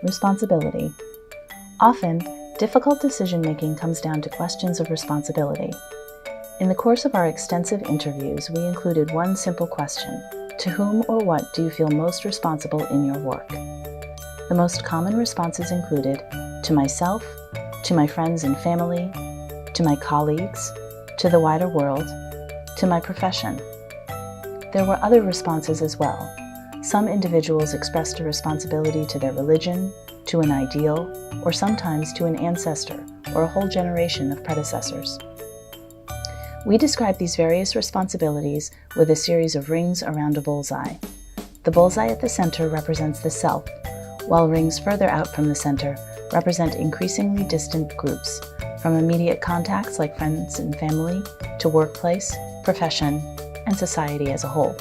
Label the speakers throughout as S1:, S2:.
S1: Responsibility. Often, difficult decision-making comes down to questions of responsibility. In the course of our extensive interviews, we included one simple question: to whom or what do you feel most responsible in your work? The most common responses included, to myself, to my friends and family, to my colleagues, to the wider world, to my profession. There were other responses as well. Some individuals expressed a responsibility to their religion, to an ideal, or sometimes to an ancestor or a whole generation of predecessors. We describe these various responsibilities with a series of rings around a bullseye. The bullseye at the center represents the self, while rings further out from the center represent increasingly distant groups, from immediate contacts like friends and family to workplace, profession, and society as a whole.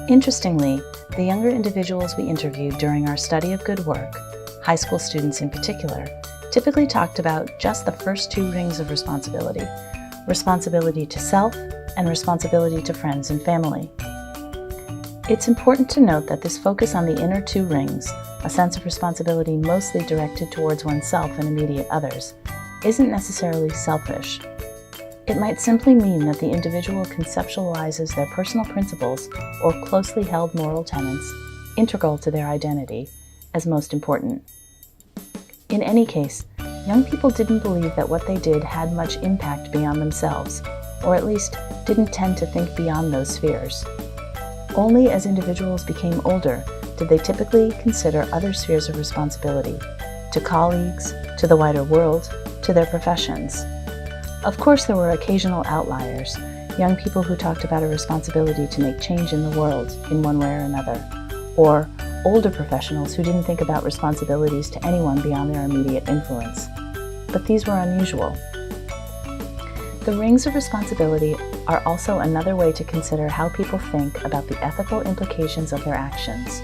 S1: Interestingly, the younger individuals we interviewed during our study of good work, high school students in particular, typically talked about just the first two rings of responsibility: responsibility to self and responsibility to friends and family. It's important to note that this focus on the inner two rings, a sense of responsibility mostly directed towards oneself and immediate others, isn't necessarily selfish. It might simply mean that the individual conceptualizes their personal principles or closely held moral tenets, integral to their identity, as most important. In any case, young people didn't believe that what they did had much impact beyond themselves, or at least didn't tend to think beyond those spheres. Only as individuals became older did they typically consider other spheres of responsibility, to colleagues, to the wider world, to their professions. Of course, there were occasional outliers, young people who talked about a responsibility to make change in the world in one way or another, or older professionals who didn't think about responsibilities to anyone beyond their immediate influence. But these were unusual. The rings of responsibility are also another way to consider how people think about the ethical implications of their actions.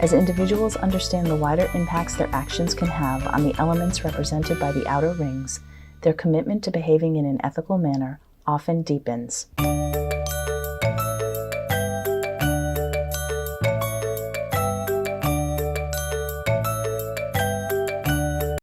S1: As individuals understand the wider impacts their actions can have on the elements represented by the outer rings, their commitment to behaving in an ethical manner often deepens.